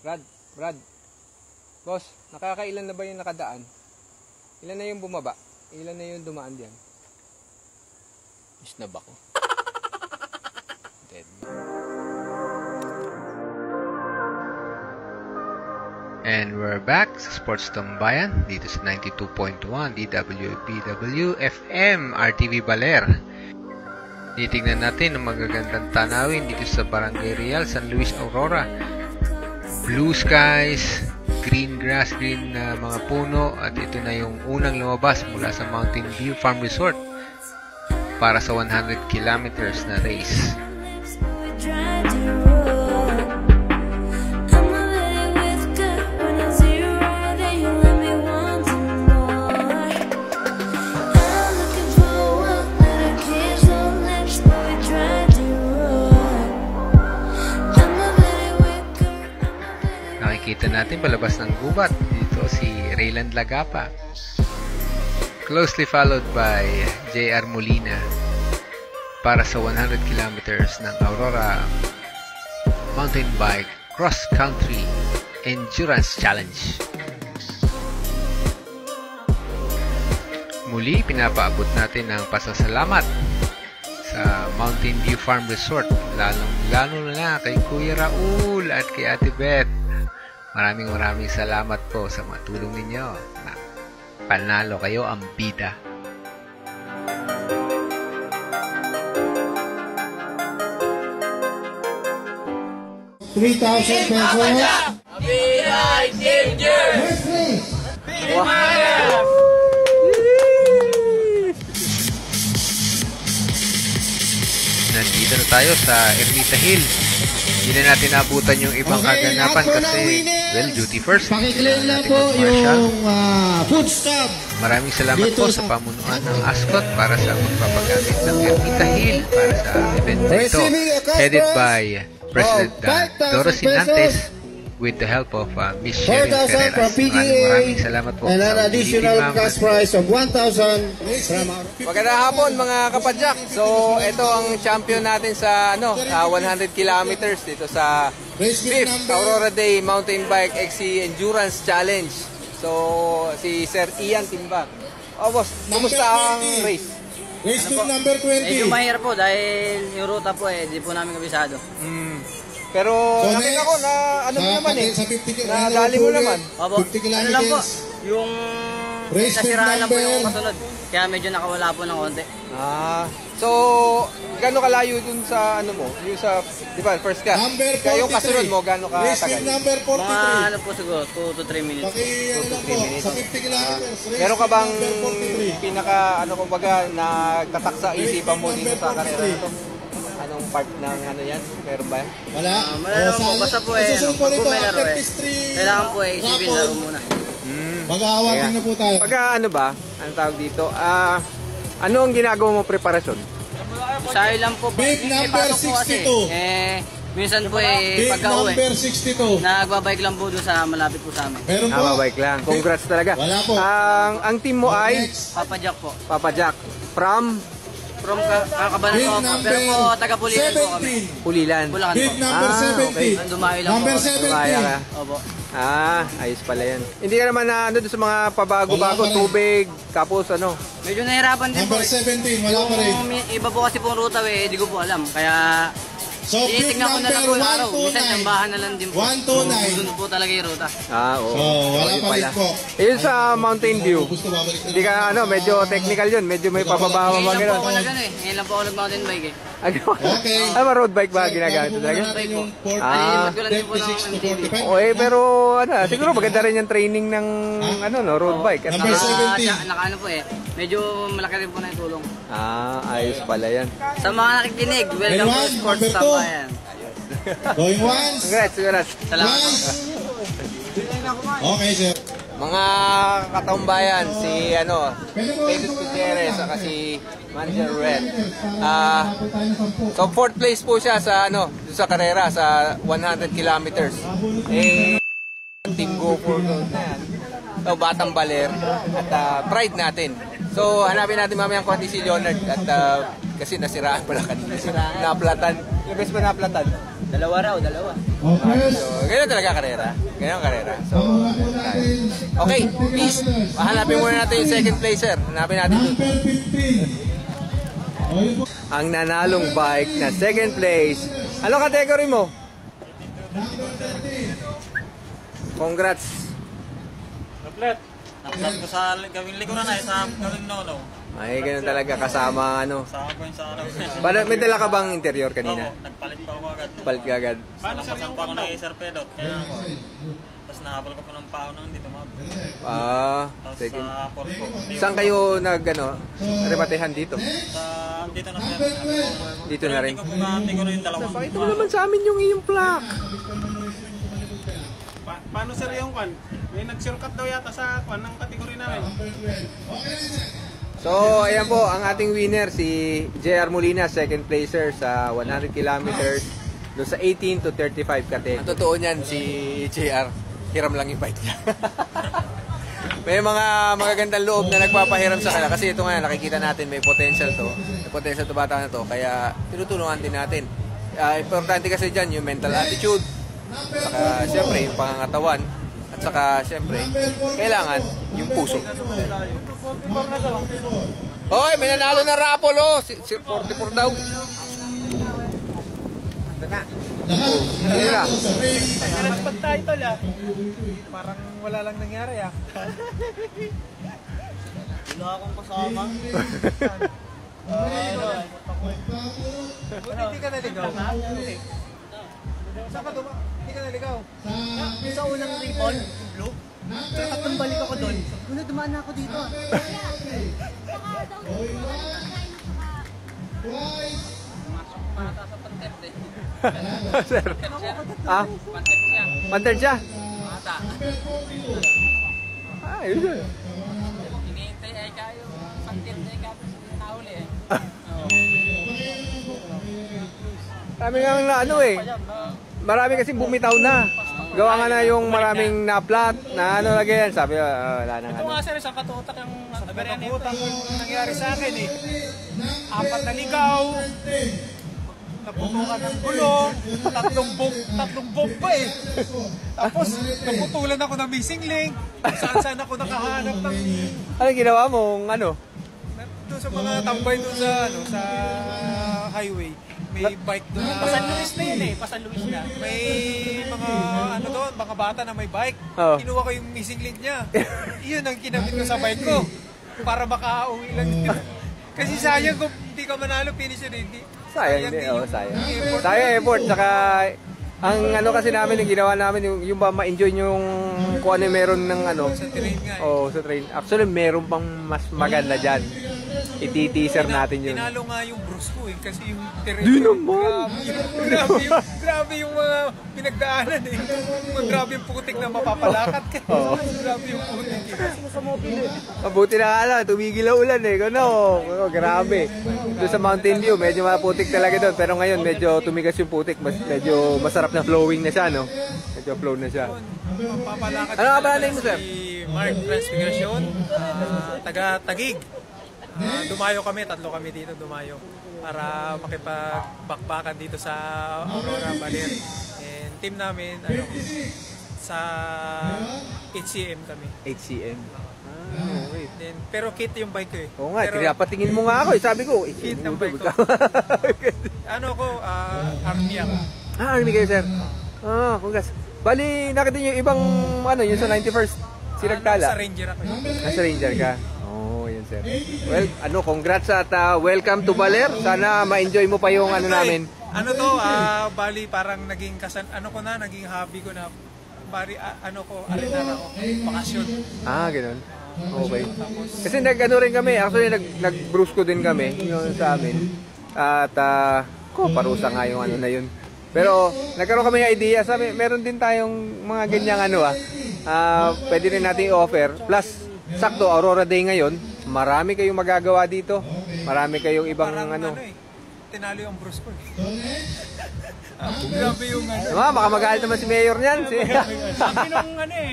Brad. Boss, nakakailan na ba yung nakadaan? Ilan na yung bumaba? Ilan na yung dumaan diyan? Snub ako. Dead. And we're back sa Sports Tambayan dito sa 92.1 DWPW FM RTV Baler. Titignan natin ang magagandang tanawin dito sa Barangay Real, San Luis, Aurora. Blue skies, green grass, green na mga puno, at ito na yung unang lumabas mula sa Mountain View Farm Resort para sa 100 kilometers na race. Nakikita natin palabas ng gubat dito si Rayland Lagapa, closely followed by JR Molina para sa 100 kilometers ng Aurora Mountain Bike Cross Country Endurance Challenge. Muli, pinapaabot natin ang pasasalamat sa Mountain View Farm Resort, lalo na kay Kuya Raul at kay Ate Beth. Maraming salamat po sa mga tulong ninyo. Panalo kayo ang bida. ₱3,000. Nandito na tayo sa Ermita Hill. Hindi na natin nabutan yung ibang kaganapan kasi, well, duty first. Pakiklaim na po yung food stop. Maraming salamat po sa pamunuan ng ASCOT para sa magpapagamit ng Ermita Hill para sa event na ito. Headed by President Doris Sinantes with the help of Miss Cheryl Ferreras. Maraming salamat po. And an additional cash prize of 1,000. Magandang hapon mga kapadyak. So, ito ang champion natin sa 100 kilometers dito sa 5th Aurora Day Mountain Bike XC Endurance Challenge. So, si Sir Ian Timbak. Oh, boss, kumusta ang race? Race team number 20. Medyo mahirap po dahil yung ruta po di po namin kabisado. Pero nakita ko na naman na dali mo naman. Opo, 50 kilometers. lang po, yung Race nasiraan lang po number- yung kasunod. Kaya medyo nakawala po ng konti. So, gaano kalayo dun sa mo? Yung sa, di ba, first ka? Number Kaya yung 43. kasunod mo, gaano Race katagal? team number Mga 43. po siguro, 2 to 3 minutes. Lang po, sa 50 kilometers. Race Meron ka team bang number 43. pinaka, nagtatak sa isipan mo dito sa karera ito? Anong part ng yan? Meron ba yan? Wala. Malalaman po, basta po Isusunod po pag rito, po may laro after this three kailangan po isipin rapon, laro muna. mag-aawatin na po tayo. Pagka anong tawag dito? Ano ang ginagawa mo preparasyon? Sa'yo lang po. Big number pasok po kasi. 62. Minsan po Big pagka-uwi, number 62. nagbabike lang po doon sa malapit po sa amin. Meron po. Bike lang. Congrats talaga. Wala po. Ang team mo ay Next. Papa Jack po. Papa Jack from From Kakabanan Big po ako. number Pero po, taga-Pulilan po kami. 17. Pulilan. Bulacan Big po. number okay. 17. Dumayo lang Number po. Kaya ka. 17. Opo. Ayos pala yan. Hindi ka naman na doon sa mga pabago-bago, Wala pa rin. tubig, tapos Medyo nahirapan din po. Number 17. Wala pa rin. Yung iba po kasi pong ruta di ko po alam. Kaya So, big tinitignan ko na lang po number yung araw. Minsan 129. tambahan na lang din po. 129. Doon po talaga yung ruta. Oo. So, wala pa rin po. Yun sa Mountain View. Gusto babalik na Hindi ka, medyo technical yun. Medyo may pababawa Ngayon ba lang po ako gano'n? Ngayon lang po ako nag-mountain bike Okay. Road bike ba ginagamit talaga? Yung Nalilipat ko lang din po ng 56 to MTV. 45. Oo, pero siguro maganda rin yung training ng road bike. At Number saka- 17. Nakaano po medyo malaki rin po na yung tulong. ayos pala yan. Sa mga nakikinig, welcome to Anyone? Sports Number two. Tambayan. Going once. Congrats. Salamat. Twice. Okay, sir. Mga kataumbayan, si Pedro Gutierrez, saka si Manager Red. So fourth place po siya sa doon sa karera sa 100 kilometers. Team Go for Gold na yan. So Batang Baler at pride natin. So hanapin natin mamaya ang konti si Leonard at kasi nasiraan pala kanina. Naplatan. Yung best pa naplatan. Dalawa raw, dalawa. So, ganyan talaga karera. Ganyan ang karera. So, okay, please. Hanapin muna natin yung second placer. Hanapin natin doon. Ang nanalong bike na second place. Ano category mo? Congrats. Nakasap ko sa gawing likuran ay sa gawing nono. Ay, ganun talaga kasama ano. Sa ako yung sa araw. May dala ka bang interior kanina? Oo, nagpalit pa ako agad. Palit ka agad. Nalampasan pa ako ng Sir Pedot. Kaya ako. Tapos nahabol ko pa ng pao nang dito mabot. Tapos Tapos sa Porco. saan kayo rebatehan dito? Dito na sir. Dito na rin. Hindi ko bumati ko na yung dalawang. Pakita mo naman sa amin yung iyong plaque. Paano sir yung kwan? May nag-shortcut daw yata sa kwan ng kategory namin. So, ayan po, ang ating winner, si JR Molina, second placer sa 100 kilometers, doon sa 18 to 35 category. Ang totoo niyan, si JR, hiram lang yung bike niya. May mga magagandang loob na nagpapahiram sa kanya, kasi ito nga, nakikita natin, may potential to bata na to, kaya tinutulungan din natin. Importante kasi dyan, yung mental attitude, saka siyempre, yung pangangatawan, at saka siyempre, kailangan yung puso. Hoy, may nanalo na raffle oh. 44 daw. Ito na. Hindi na. Nagpag title parang wala lang nangyari Wala akong kasama. Hindi ka naligaw. Saan ka duma? Hindi ka naligaw. Sa unang ribbon, blue. Kaya tatlong balik ako doon. Una dumaan na ako dito. Sir. Ah? Panter siya? Ayun siya. Hinihintay ay kayo. Pantir na yung kapos na nahuli eh. Kami nga na ano eh. Marami kasing bumitaw na. Gawa nga na yung maraming na-flat na ano lagi yan. Sabi, wala na Ito ano. nga sir, isang katutak yung nangyari sa akin eh. 4 na ligaw. Naputukan ng gulong. Tatlong bomba eh. Tapos naputulan ako ng missing link. Saan ako nakahanap ng Anong ginawa mong ano? doon sa mga tambay doon sa sa highway. May bike doon na Pasan Luis na yun eh, Pasan Luis na. May mga doon, mga bata na may bike. Oh. Kinuha ko yung missing link niya. Iyon ang kinabit ko sa bike ko para makauwi lang yun. Kasi sayang kung hindi ka manalo, finish yun hindi. Sayang din, oh, sayang. effort. Sayang effort, saka ang ano kasi namin, yung ginawa namin, yung ba ma-enjoy yung kung ano yung meron ng ano. Sa terrain nga eh. Oh, sa train. Actually, meron pang mas maganda dyan. Iti-teaser natin yun. Tinalo nga yung Bruce ko eh, kasi yung terrain. Di naman! Grabe yung mga pinagdaanan eh. Grabe yung putik na mapapalakat ka. Oo. Grabe yung putik eh. Mabuti na nga lang, tumigil ang ulan eh. Grabe. Doon sa Mountain View, medyo maputik talaga doon. Pero ngayon, medyo tumigas yung putik. Medyo masarap na flowing na siya, no? Medyo flow na siya. Mapapalakat. Ano nga pala name mo, sir? Si Mark Transfiguration, taga Tagig. Dumayo kami, 3 kami dito dumayo para makipagbakbakan dito sa Aurora Baler. And team namin sa HCM kami. HCM. Okay. Then, pero kit yung bike ko eh. Oo nga, Pero, patingin mo nga ako eh. Sabi ko, Kit ng bike ko. Ko, Army ako. Army kayo, sir. Congrats. Bali, nakita niyo yung ibang, yung sa 91st, si Nagtala. Sa Ranger ako. Nasa Ranger ka? Oo, yun, sir. Well, congrats at welcome to Baler. Sana ma-enjoy mo pa yung namin. Bali parang naging naging hobby ko na. Bali, arena ako, bakasyon. Ganun. Okay. Kasi rin kami, actually nag-bruise ko din kami, yung sa amin. At, parusa nga yung na yun. Pero, nagkaroon kami ng idea, sabi, meron din tayong mga ganyang pwede rin natin i-offer. Plus, sakto, Aurora Day ngayon, marami kayong magagawa dito. Marami kayong ibang tinalo yung Bruce ko. Grabe yung Baka magalit naman si Mayor niyan. Sabi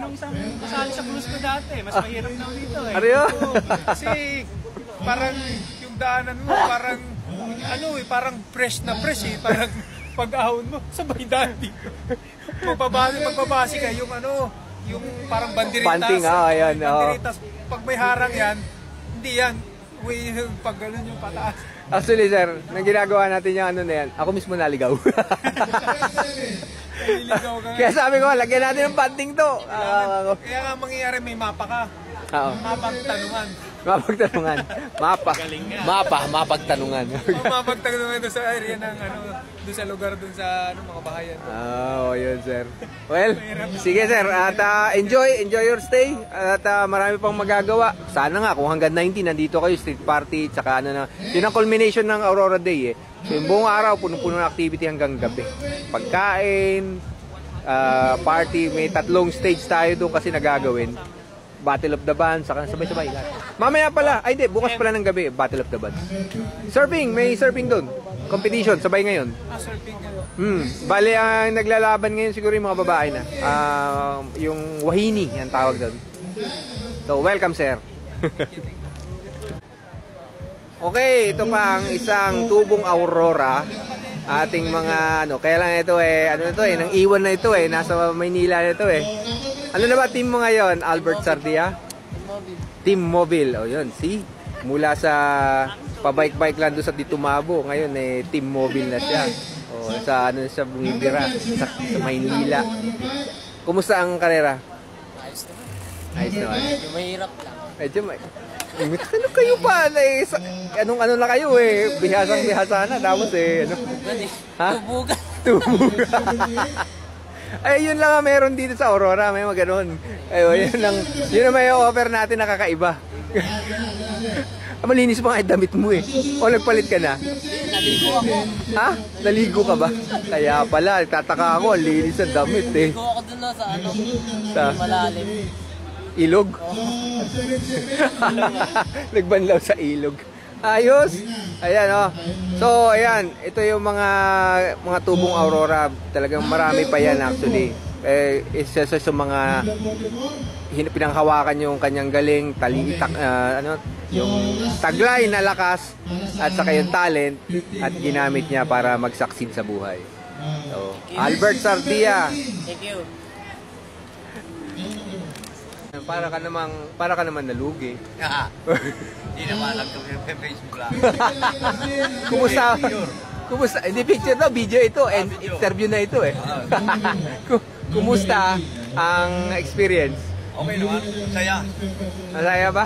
nung isang kasali sa Bruce ko dati, mas mahirap na dito eh. Ano yun? Kasi parang yung daanan mo, parang parang fresh na fresh eh. Parang pag-ahon mo, sabay dati. Magbabase ka, yung parang banderitas. Panting, ayan. Banderitas. Pag may harang yan, hindi yan. Pag gano'n yung pataas. Actually, sir, nang ginagawa natin yung na yan, ako mismo naligaw. Naliligaw ka. Kaya sabi ko, lagyan natin ng panting to. Kaya nga mangyayari, may mapa ka. Oo. Mapagtanungan. Mapagtanungan. Mapagtanungan. Mapagtanungan doon sa area ng doon sa lugar, doon sa mga bahayan. Yun, sir. Well, sige, sir. At enjoy your stay. At marami pang magagawa. Sana nga, kung hanggang 19, nandito kayo, street party, tsaka yun ang culmination ng Aurora Day, eh. So, yung buong araw, puno-puno ng activity hanggang gabi. Pagkain, party, may 3 stage tayo doon kasi nagagawin. Battle of the Bands, saka sabay-sabay lahat. Mamaya pala, hindi, bukas pala ng gabi, Battle of the Bands. Surfing, may surfing doon. Competition, sabay ngayon. Surfing nga. Bale, ang naglalaban ngayon siguro yung mga babae na. Yung Wahini, yan tawag doon. So, welcome, sir. Okay, ito pa ang isang tubong Aurora. Ating mga, kaya lang ito nang iwan na ito nasa Maynila na ito Ano na ba team mo ngayon, Albert Sardia? Team Mobile. O yun, see? Mula sa pabike-bike lang doon sa Ditumabo, ngayon Team Mobile na siya. O sa siya bumibira sa Maynila. Kumusta ang karera? Ayos naman. Medyo mahirap lang. Medyo ano kayo pa? Anong na kayo bihasang-bihasa na. Tapos Ha? Tubugan. Ay, yun lang ang meron dito sa Aurora. May mga ganun. Yun ang may offer natin na kakaiba. Malinis pa nga damit mo O nagpalit ka na? Naligo ako. Ha? Naligo ka ba? Kaya pala, tataka ako. Ang linis ang damit Naligo ako dun sa malalim. Ilog? Nagbanlaw sa ilog. Ayos. Ayan So ayan, ito yung mga tubong Aurora. Talagang marami pa yan actually. Isa sa mga pinanghawakan yung kanyang galing, yung taglay na lakas at saka yung talent at ginamit niya para mag-succeed sa buhay. So, Albert Sardia. Thank you. Para ka naman nalugi. Hindi naman alam kami yung Facebook lang. Kumusta? Hindi picture to, video ito. And interview na ito Kumusta ang experience? Okay naman. Saya. Masaya ba?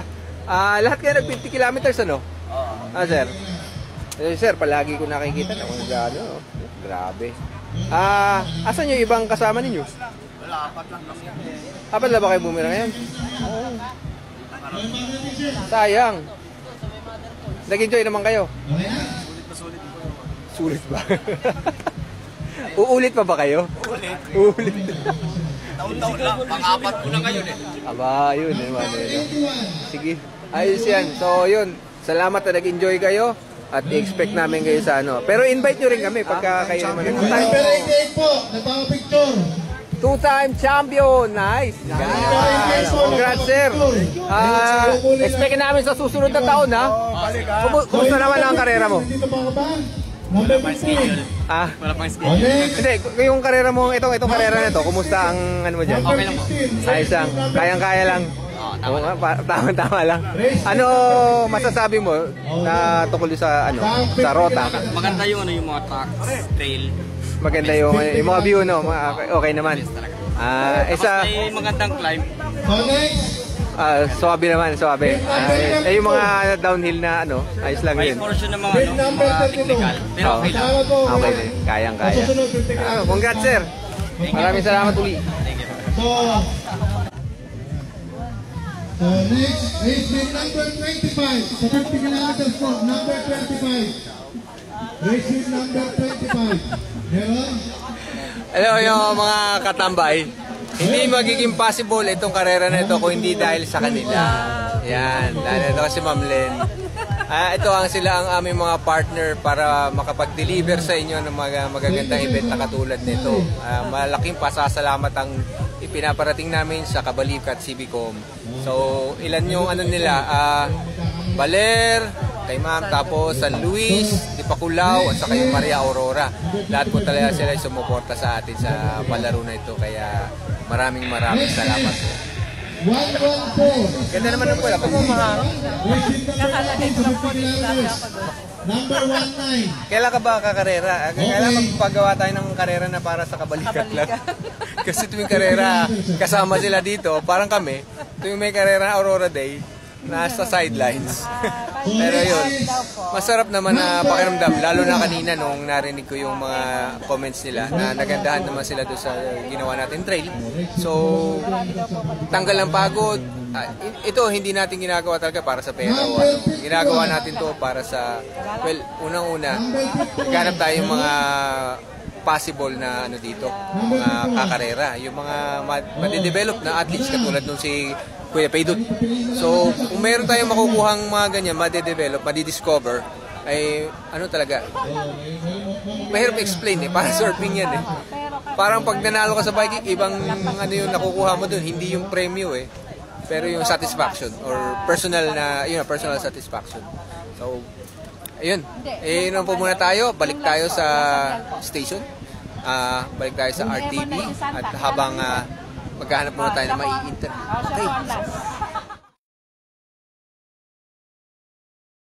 Lahat kayo nag-50 kilometers Oo. sir? Sir, palagi ko nakikita na kung grabe. Asan yung ibang kasama ninyo? Wala, 4 lang kasi. 4 na ba kayo bumira ngayon? Sayang. Nag-enjoy naman kayo? Sulit ba? Uulit pa ba kayo? Uulit. Taon-taon lang. Pang-4 ko na ngayon Aba, yun naman. Sige. Ayos yan. So, yun. Salamat na nag-enjoy kayo. At i-expect namin kayo sa Pero invite nyo rin kami pagka kayo naman. Number 88 po, nagpapapicture. 2-time champion. Nice. Congrats, sir. Expect namin sa susunod na taon, ha? Kumusta naman ang karera mo? Number 15. Wala pang schedule. Hindi, yung karera mo, itong karera na to, kumusta ang mo dyan? Okay lang po. Ayos lang. Kayang-kaya lang. Tama lang. Ano masasabi mo na tungkol sa sa Rota? Maganda yung mga trail. Maganda yung mga view, okay naman. May magandang climb. Suabe naman, suabe. Yung mga downhill na ayos lang May yun. portion ng mga technical. Pero okay lang. Okay din, kayang-kaya. Congrats, sir. Maraming salamat uli. Thank you. So next is with number 25. Sa 50 kilometers po, number 25. Race with number 25. Meron? Hello yung mga katambay. Hindi magiging possible itong karera na ito kung hindi dahil sa kanila. Yan, dahil ito kasi Ma'am Len. Ito sila ang aming mga partner para makapag-deliver sa inyo ng mga magagandang event na katulad nito. Malaking pasasalamat ang ipinaparating namin sa Kabalivka at Civicom. So, ilan yung nila? Baler, kay Ma'am, tapos San Luis, Paculao at saka yung Maria Aurora. Lahat po talaga sila ay sumuporta sa atin sa palaro na ito. Kaya maraming salamat po. 114. Ganda naman ng pula. Pag umaharap. Kakalagay ko lang po rin ako doon. Number 19. Kailan ka ba kakarera? Kailan magpagawa tayo ng karera na para sa kabalikat lang? Kasi tuwing karera, kasama sila dito. Parang kami, tuwing may karera Aurora Day, nasa sidelines. Pero yun, masarap naman na pakiramdam. Lalo na kanina nung narinig ko yung mga comments nila na nagandahan naman sila doon sa ginawa natin trail. So, tanggal ng pagod. Ito, hindi natin ginagawa talaga para sa pera o ano. Ginagawa natin to para sa, well, unang-una, naghanap tayo yung mga possible na ano dito, mga kakarera. Yung mga madidevelop na athletes katulad nung si Kuya Paydut. So, kung meron tayong makukuhang mga ganyan, madidevelop, madidiscover, ay ano talaga, mahirap explain eh, para surfing yan eh. Parang pag nanalo ka sa biking, ibang ano yung nakukuha mo dun, hindi yung premyo eh. Pero yung satisfaction or personal na, yun, personal satisfaction. So, ayun. Eh, yun po muna tayo. Balik tayo sa station. Balik tayo sa RTV. At habang maghahanap muna tayo na mai-interview. Okay.